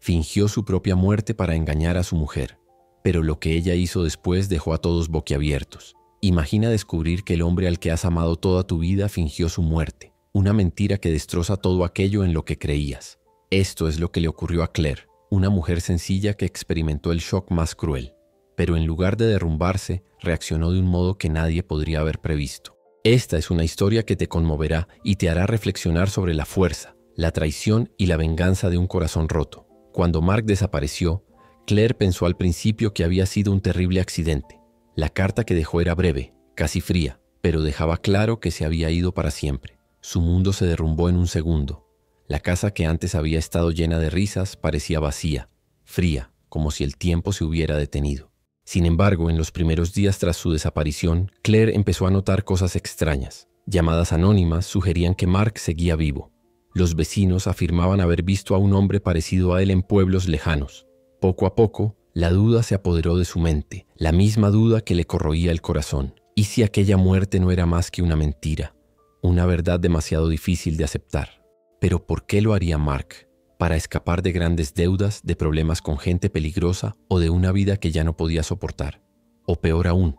Fingió su propia muerte para engañar a su mujer. Pero lo que ella hizo después dejó a todos boquiabiertos. Imagina descubrir que el hombre al que has amado toda tu vida fingió su muerte. Una mentira que destroza todo aquello en lo que creías. Esto es lo que le ocurrió a Claire, una mujer sencilla que experimentó el shock más cruel. Pero en lugar de derrumbarse, reaccionó de un modo que nadie podría haber previsto. Esta es una historia que te conmoverá y te hará reflexionar sobre la fuerza, la traición y la venganza de un corazón roto. Cuando Mark desapareció, Claire pensó al principio que había sido un terrible accidente. La carta que dejó era breve, casi fría, pero dejaba claro que se había ido para siempre. Su mundo se derrumbó en un segundo. La casa que antes había estado llena de risas parecía vacía, fría, como si el tiempo se hubiera detenido. Sin embargo, en los primeros días tras su desaparición, Claire empezó a notar cosas extrañas. Llamadas anónimas sugerían que Mark seguía vivo. Los vecinos afirmaban haber visto a un hombre parecido a él en pueblos lejanos. Poco a poco, la duda se apoderó de su mente, la misma duda que le corroía el corazón. ¿Y si aquella muerte no era más que una mentira? Una verdad demasiado difícil de aceptar. ¿Pero por qué lo haría Mark? ¿Para escapar de grandes deudas, de problemas con gente peligrosa o de una vida que ya no podía soportar? O peor aún,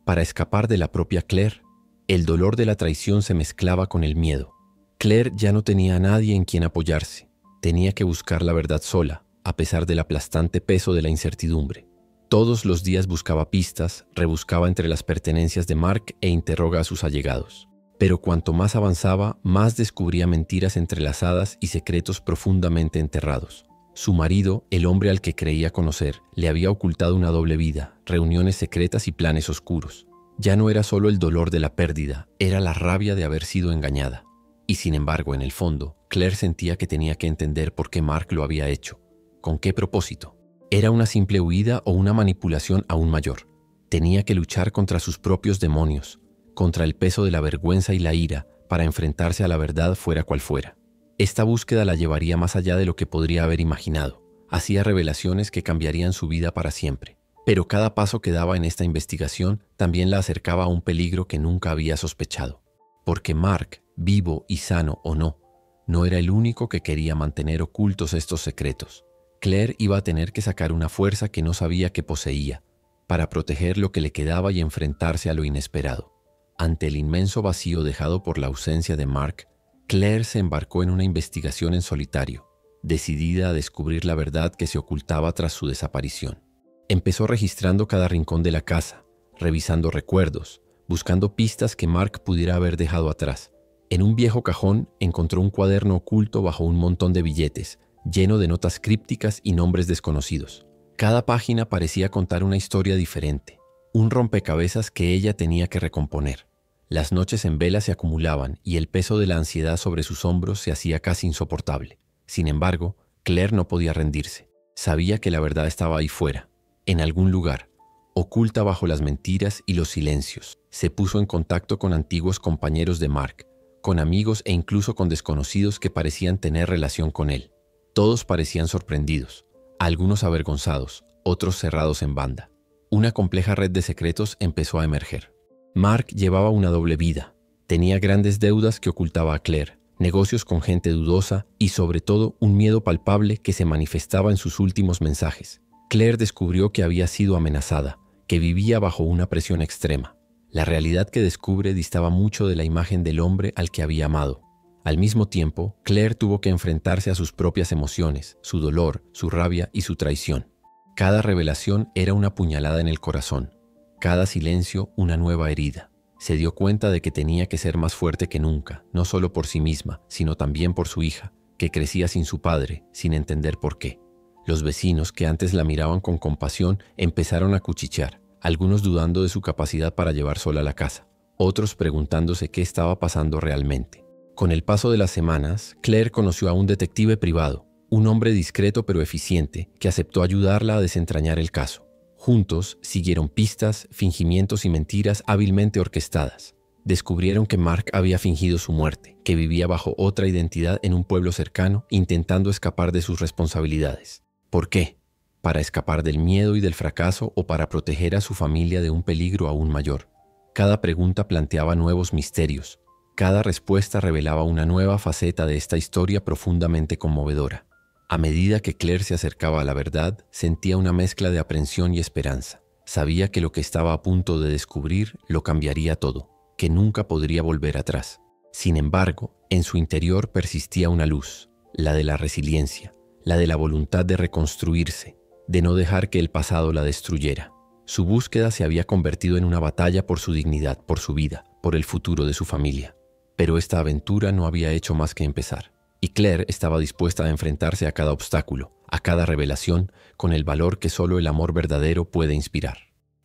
¿para escapar de la propia Claire? El dolor de la traición se mezclaba con el miedo. Claire ya no tenía a nadie en quien apoyarse. Tenía que buscar la verdad sola, a pesar del aplastante peso de la incertidumbre. Todos los días buscaba pistas, rebuscaba entre las pertenencias de Mark e interroga a sus allegados. Pero cuanto más avanzaba, más descubría mentiras entrelazadas y secretos profundamente enterrados. Su marido, el hombre al que creía conocer, le había ocultado una doble vida, reuniones secretas y planes oscuros. Ya no era solo el dolor de la pérdida, era la rabia de haber sido engañada. Y sin embargo, en el fondo, Claire sentía que tenía que entender por qué Mark lo había hecho. ¿Con qué propósito? ¿Era una simple huida o una manipulación aún mayor? Tenía que luchar contra sus propios demonios, contra el peso de la vergüenza y la ira, para enfrentarse a la verdad fuera cual fuera. Esta búsqueda la llevaría más allá de lo que podría haber imaginado. Hacía revelaciones que cambiarían su vida para siempre. Pero cada paso que daba en esta investigación también la acercaba a un peligro que nunca había sospechado. Porque Mark, vivo y sano o no, no era el único que quería mantener ocultos estos secretos. Claire iba a tener que sacar una fuerza que no sabía que poseía, para proteger lo que le quedaba y enfrentarse a lo inesperado. Ante el inmenso vacío dejado por la ausencia de Mark, Claire se embarcó en una investigación en solitario, decidida a descubrir la verdad que se ocultaba tras su desaparición. Empezó registrando cada rincón de la casa, revisando recuerdos, buscando pistas que Mark pudiera haber dejado atrás. En un viejo cajón encontró un cuaderno oculto bajo un montón de billetes, lleno de notas crípticas y nombres desconocidos. Cada página parecía contar una historia diferente, un rompecabezas que ella tenía que recomponer. Las noches en vela se acumulaban y el peso de la ansiedad sobre sus hombros se hacía casi insoportable. Sin embargo, Claire no podía rendirse. Sabía que la verdad estaba ahí fuera, en algún lugar, oculta bajo las mentiras y los silencios. Se puso en contacto con antiguos compañeros de Mark, con amigos e incluso con desconocidos que parecían tener relación con él. Todos parecían sorprendidos, algunos avergonzados, otros cerrados en banda. Una compleja red de secretos empezó a emerger. Mark llevaba una doble vida. Tenía grandes deudas que ocultaba a Claire, negocios con gente dudosa y sobre todo un miedo palpable que se manifestaba en sus últimos mensajes. Claire descubrió que había sido amenazada, que vivía bajo una presión extrema. La realidad que descubre distaba mucho de la imagen del hombre al que había amado. Al mismo tiempo, Claire tuvo que enfrentarse a sus propias emociones, su dolor, su rabia y su traición. Cada revelación era una puñalada en el corazón, cada silencio una nueva herida. Se dio cuenta de que tenía que ser más fuerte que nunca, no solo por sí misma, sino también por su hija, que crecía sin su padre, sin entender por qué. Los vecinos, que antes la miraban con compasión, empezaron a cuchichear, algunos dudando de su capacidad para llevar sola la casa, otros preguntándose qué estaba pasando realmente. Con el paso de las semanas, Claire conoció a un detective privado, un hombre discreto pero eficiente, que aceptó ayudarla a desentrañar el caso. Juntos siguieron pistas, fingimientos y mentiras hábilmente orquestadas. Descubrieron que Mark había fingido su muerte, que vivía bajo otra identidad en un pueblo cercano, intentando escapar de sus responsabilidades. ¿Por qué? ¿Para escapar del miedo y del fracaso o para proteger a su familia de un peligro aún mayor? Cada pregunta planteaba nuevos misterios. Cada respuesta revelaba una nueva faceta de esta historia profundamente conmovedora. A medida que Claire se acercaba a la verdad, sentía una mezcla de aprensión y esperanza. Sabía que lo que estaba a punto de descubrir lo cambiaría todo, que nunca podría volver atrás. Sin embargo, en su interior persistía una luz, la de la resiliencia, la de la voluntad de reconstruirse, de no dejar que el pasado la destruyera. Su búsqueda se había convertido en una batalla por su dignidad, por su vida, por el futuro de su familia. Pero esta aventura no había hecho más que empezar. Y Claire estaba dispuesta a enfrentarse a cada obstáculo, a cada revelación, con el valor que solo el amor verdadero puede inspirar.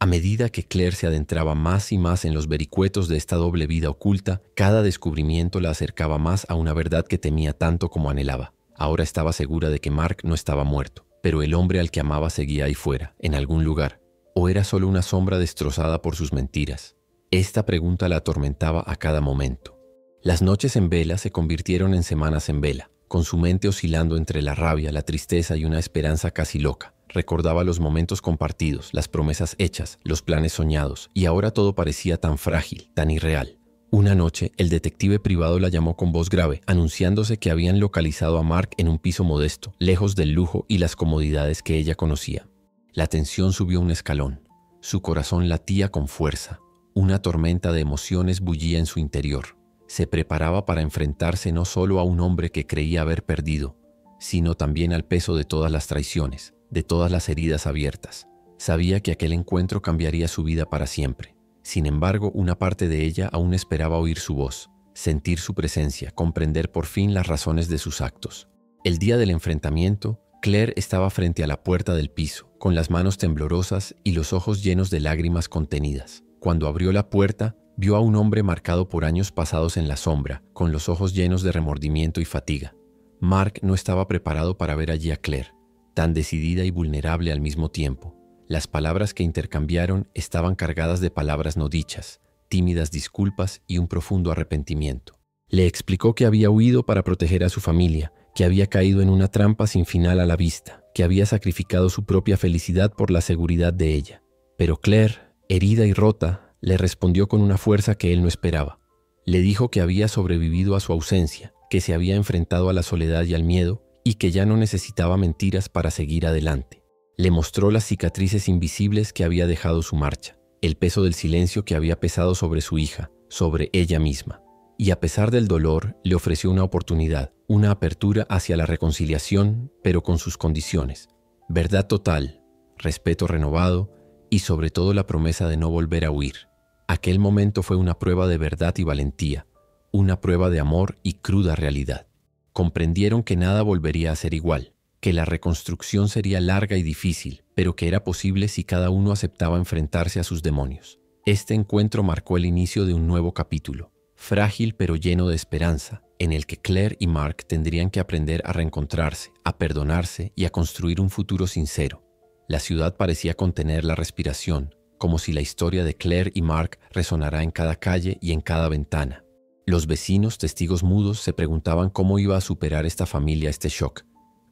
A medida que Claire se adentraba más y más en los vericuetos de esta doble vida oculta, cada descubrimiento la acercaba más a una verdad que temía tanto como anhelaba. Ahora estaba segura de que Mark no estaba muerto, pero el hombre al que amaba seguía ahí fuera, en algún lugar. ¿O era solo una sombra destrozada por sus mentiras? Esta pregunta la atormentaba a cada momento. Las noches en vela se convirtieron en semanas en vela, con su mente oscilando entre la rabia, la tristeza y una esperanza casi loca. Recordaba los momentos compartidos, las promesas hechas, los planes soñados, y ahora todo parecía tan frágil, tan irreal. Una noche, el detective privado la llamó con voz grave, anunciándose que habían localizado a Mark en un piso modesto, lejos del lujo y las comodidades que ella conocía. La tensión subió un escalón. Su corazón latía con fuerza. Una tormenta de emociones bullía en su interior. Se preparaba para enfrentarse no solo a un hombre que creía haber perdido, sino también al peso de todas las traiciones, de todas las heridas abiertas. Sabía que aquel encuentro cambiaría su vida para siempre. Sin embargo, una parte de ella aún esperaba oír su voz, sentir su presencia, comprender por fin las razones de sus actos. El día del enfrentamiento, Claire estaba frente a la puerta del piso, con las manos temblorosas y los ojos llenos de lágrimas contenidas. Cuando abrió la puerta, vio a un hombre marcado por años pasados en la sombra, con los ojos llenos de remordimiento y fatiga. Mark no estaba preparado para ver allí a Claire, tan decidida y vulnerable al mismo tiempo. Las palabras que intercambiaron estaban cargadas de palabras no dichas, tímidas disculpas y un profundo arrepentimiento. Le explicó que había huido para proteger a su familia, que había caído en una trampa sin final a la vista, que había sacrificado su propia felicidad por la seguridad de ella. Pero Claire, herida y rota, le respondió con una fuerza que él no esperaba. Le dijo que había sobrevivido a su ausencia, que se había enfrentado a la soledad y al miedo, y que ya no necesitaba mentiras para seguir adelante. Le mostró las cicatrices invisibles que había dejado su marcha, el peso del silencio que había pesado sobre su hija, sobre ella misma. Y a pesar del dolor, le ofreció una oportunidad, una apertura hacia la reconciliación, pero con sus condiciones. Verdad total, respeto renovado y sobre todo la promesa de no volver a huir. Aquel momento fue una prueba de verdad y valentía, una prueba de amor y cruda realidad. Comprendieron que nada volvería a ser igual, que la reconstrucción sería larga y difícil, pero que era posible si cada uno aceptaba enfrentarse a sus demonios. Este encuentro marcó el inicio de un nuevo capítulo, frágil pero lleno de esperanza, en el que Claire y Mark tendrían que aprender a reencontrarse, a perdonarse y a construir un futuro sincero. La ciudad parecía contener la respiración, como si la historia de Claire y Mark resonara en cada calle y en cada ventana. Los vecinos, testigos mudos, se preguntaban cómo iba a superar esta familia este shock,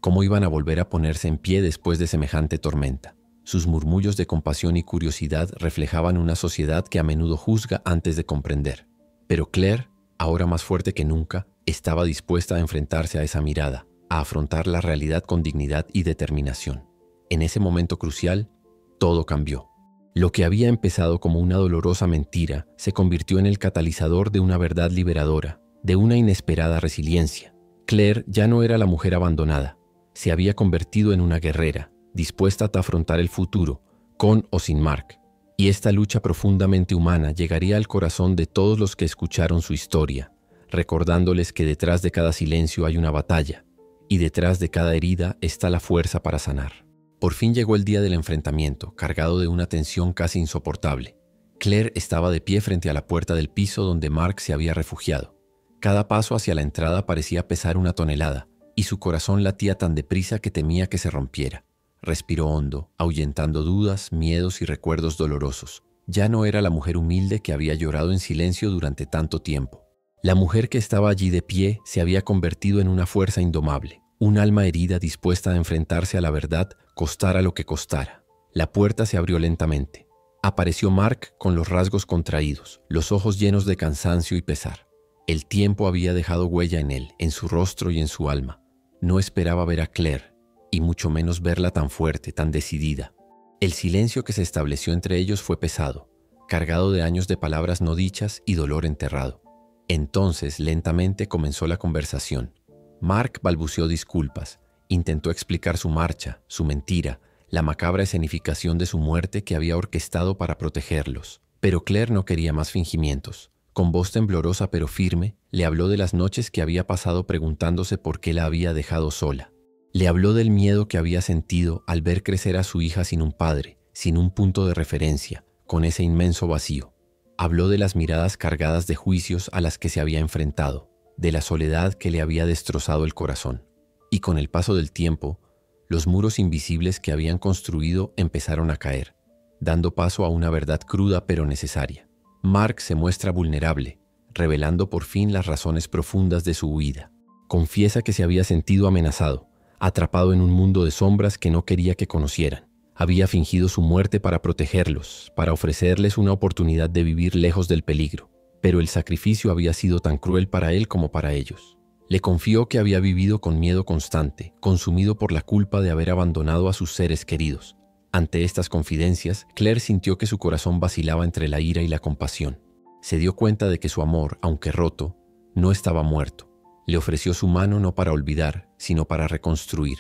cómo iban a volver a ponerse en pie después de semejante tormenta. Sus murmullos de compasión y curiosidad reflejaban una sociedad que a menudo juzga antes de comprender. Pero Claire, ahora más fuerte que nunca, estaba dispuesta a enfrentarse a esa mirada, a afrontar la realidad con dignidad y determinación. En ese momento crucial, todo cambió. Lo que había empezado como una dolorosa mentira se convirtió en el catalizador de una verdad liberadora, de una inesperada resiliencia. Claire ya no era la mujer abandonada, se había convertido en una guerrera, dispuesta a afrontar el futuro, con o sin Mark. Y esta lucha profundamente humana llegaría al corazón de todos los que escucharon su historia, recordándoles que detrás de cada silencio hay una batalla, y detrás de cada herida está la fuerza para sanar. Por fin llegó el día del enfrentamiento, cargado de una tensión casi insoportable. Claire estaba de pie frente a la puerta del piso donde Mark se había refugiado. Cada paso hacia la entrada parecía pesar una tonelada, y su corazón latía tan deprisa que temía que se rompiera. Respiró hondo, ahuyentando dudas, miedos y recuerdos dolorosos. Ya no era la mujer humilde que había llorado en silencio durante tanto tiempo. La mujer que estaba allí de pie se había convertido en una fuerza indomable, un alma herida dispuesta a enfrentarse a la verdad, costara lo que costara. La puerta se abrió lentamente. Apareció Mark con los rasgos contraídos, los ojos llenos de cansancio y pesar. El tiempo había dejado huella en él, en su rostro y en su alma. No esperaba ver a Claire, y mucho menos verla tan fuerte, tan decidida. El silencio que se estableció entre ellos fue pesado, cargado de años de palabras no dichas y dolor enterrado. Entonces, lentamente comenzó la conversación. Mark balbuceó disculpas, intentó explicar su marcha, su mentira, la macabra escenificación de su muerte que había orquestado para protegerlos. Pero Claire no quería más fingimientos. Con voz temblorosa pero firme, le habló de las noches que había pasado preguntándose por qué la había dejado sola. Le habló del miedo que había sentido al ver crecer a su hija sin un padre, sin un punto de referencia, con ese inmenso vacío. Habló de las miradas cargadas de juicios a las que se había enfrentado, de la soledad que le había destrozado el corazón. Y con el paso del tiempo, los muros invisibles que habían construido empezaron a caer, dando paso a una verdad cruda pero necesaria. Mark se muestra vulnerable, revelando por fin las razones profundas de su huida. Confiesa que se había sentido amenazado, atrapado en un mundo de sombras que no quería que conocieran. Había fingido su muerte para protegerlos, para ofrecerles una oportunidad de vivir lejos del peligro. Pero el sacrificio había sido tan cruel para él como para ellos. Le confió que había vivido con miedo constante, consumido por la culpa de haber abandonado a sus seres queridos. Ante estas confidencias, Claire sintió que su corazón vacilaba entre la ira y la compasión. Se dio cuenta de que su amor, aunque roto, no estaba muerto. Le ofreció su mano no para olvidar, sino para reconstruir.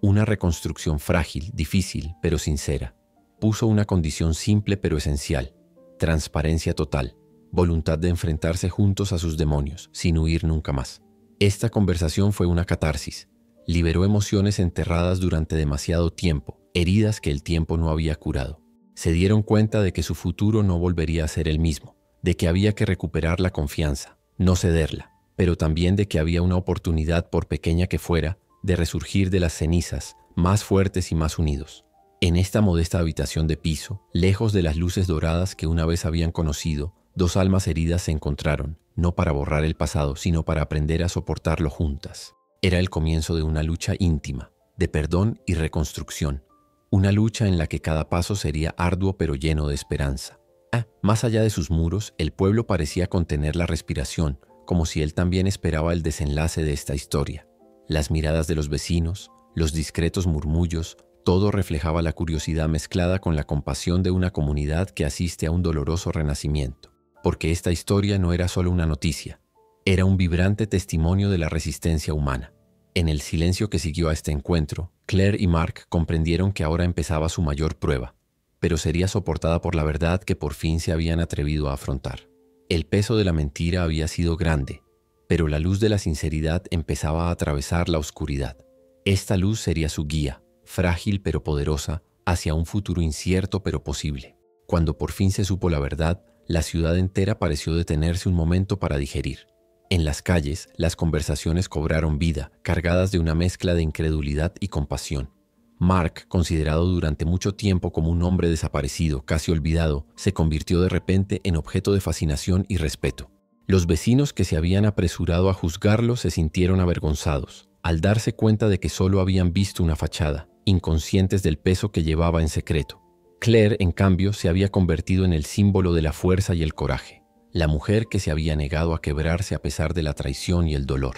Una reconstrucción frágil, difícil, pero sincera. Puso una condición simple pero esencial: transparencia total, voluntad de enfrentarse juntos a sus demonios, sin huir nunca más. Esta conversación fue una catarsis. Liberó emociones enterradas durante demasiado tiempo, heridas que el tiempo no había curado. Se dieron cuenta de que su futuro no volvería a ser el mismo, de que había que recuperar la confianza, no cederla, pero también de que había una oportunidad, por pequeña que fuera, de resurgir de las cenizas, más fuertes y más unidos. En esta modesta habitación de piso, lejos de las luces doradas que una vez habían conocido, dos almas heridas se encontraron, no para borrar el pasado, sino para aprender a soportarlo juntas. Era el comienzo de una lucha íntima, de perdón y reconstrucción. Una lucha en la que cada paso sería arduo pero lleno de esperanza. Más allá de sus muros, el pueblo parecía contener la respiración, como si él también esperaba el desenlace de esta historia. Las miradas de los vecinos, los discretos murmullos, todo reflejaba la curiosidad mezclada con la compasión de una comunidad que asiste a un doloroso renacimiento. Porque esta historia no era solo una noticia, era un vibrante testimonio de la resistencia humana. En el silencio que siguió a este encuentro, Claire y Mark comprendieron que ahora empezaba su mayor prueba, pero sería soportada por la verdad que por fin se habían atrevido a afrontar. El peso de la mentira había sido grande, pero la luz de la sinceridad empezaba a atravesar la oscuridad. Esta luz sería su guía, frágil pero poderosa, hacia un futuro incierto pero posible. Cuando por fin se supo la verdad, la ciudad entera pareció detenerse un momento para digerir. En las calles, las conversaciones cobraron vida, cargadas de una mezcla de incredulidad y compasión. Mark, considerado durante mucho tiempo como un hombre desaparecido, casi olvidado, se convirtió de repente en objeto de fascinación y respeto. Los vecinos que se habían apresurado a juzgarlo se sintieron avergonzados, al darse cuenta de que solo habían visto una fachada, inconscientes del peso que llevaba en secreto. Claire, en cambio, se había convertido en el símbolo de la fuerza y el coraje, la mujer que se había negado a quebrarse a pesar de la traición y el dolor.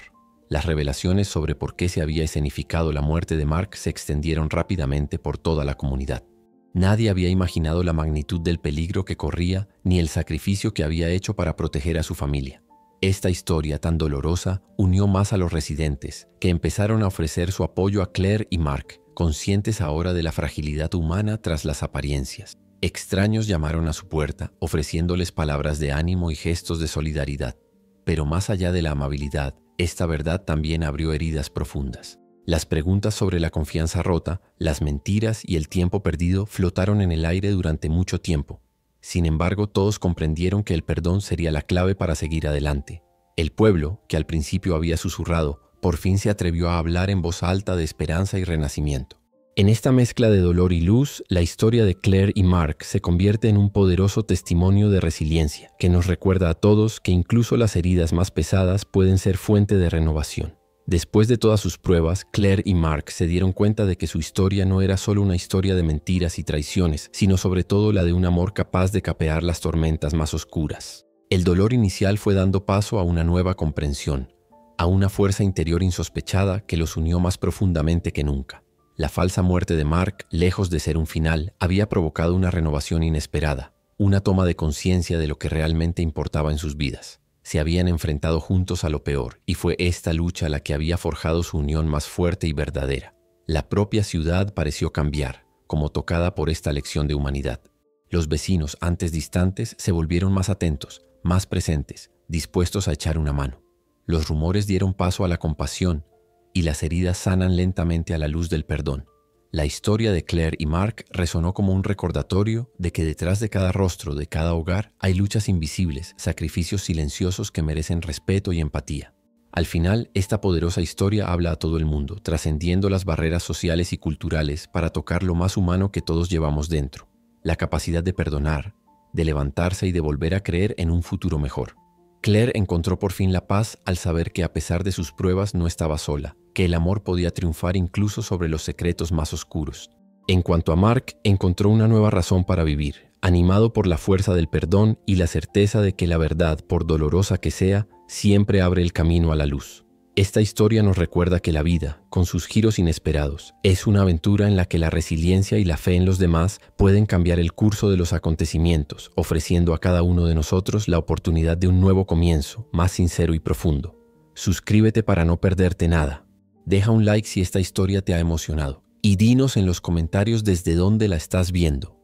Las revelaciones sobre por qué se había escenificado la muerte de Mark se extendieron rápidamente por toda la comunidad. Nadie había imaginado la magnitud del peligro que corría ni el sacrificio que había hecho para proteger a su familia. Esta historia tan dolorosa unió más a los residentes, que empezaron a ofrecer su apoyo a Claire y Mark, conscientes ahora de la fragilidad humana tras las apariencias. Extraños llamaron a su puerta, ofreciéndoles palabras de ánimo y gestos de solidaridad. Pero más allá de la amabilidad, esta verdad también abrió heridas profundas. Las preguntas sobre la confianza rota, las mentiras y el tiempo perdido flotaron en el aire durante mucho tiempo. Sin embargo, todos comprendieron que el perdón sería la clave para seguir adelante. El pueblo, que al principio había susurrado, por fin se atrevió a hablar en voz alta de esperanza y renacimiento. En esta mezcla de dolor y luz, la historia de Claire y Mark se convierte en un poderoso testimonio de resiliencia, que nos recuerda a todos que incluso las heridas más pesadas pueden ser fuente de renovación. Después de todas sus pruebas, Claire y Mark se dieron cuenta de que su historia no era solo una historia de mentiras y traiciones, sino sobre todo la de un amor capaz de capear las tormentas más oscuras. El dolor inicial fue dando paso a una nueva comprensión, a una fuerza interior insospechada que los unió más profundamente que nunca. La falsa muerte de Mark, lejos de ser un final, había provocado una renovación inesperada, una toma de conciencia de lo que realmente importaba en sus vidas. Se habían enfrentado juntos a lo peor, y fue esta lucha la que había forjado su unión más fuerte y verdadera. La propia ciudad pareció cambiar, como tocada por esta lección de humanidad. Los vecinos, antes distantes, se volvieron más atentos, más presentes, dispuestos a echar una mano. Los rumores dieron paso a la compasión, y las heridas sanan lentamente a la luz del perdón. La historia de Claire y Mark resonó como un recordatorio de que detrás de cada rostro, de cada hogar, hay luchas invisibles, sacrificios silenciosos que merecen respeto y empatía. Al final, esta poderosa historia habla a todo el mundo, trascendiendo las barreras sociales y culturales para tocar lo más humano que todos llevamos dentro, la capacidad de perdonar, de levantarse y de volver a creer en un futuro mejor. Claire encontró por fin la paz al saber que a pesar de sus pruebas no estaba sola, que el amor podía triunfar incluso sobre los secretos más oscuros. En cuanto a Mark, encontró una nueva razón para vivir, animado por la fuerza del perdón y la certeza de que la verdad, por dolorosa que sea, siempre abre el camino a la luz. Esta historia nos recuerda que la vida, con sus giros inesperados, es una aventura en la que la resiliencia y la fe en los demás pueden cambiar el curso de los acontecimientos, ofreciendo a cada uno de nosotros la oportunidad de un nuevo comienzo, más sincero y profundo. Suscríbete para no perderte nada. Deja un like si esta historia te ha emocionado y dinos en los comentarios desde dónde la estás viendo.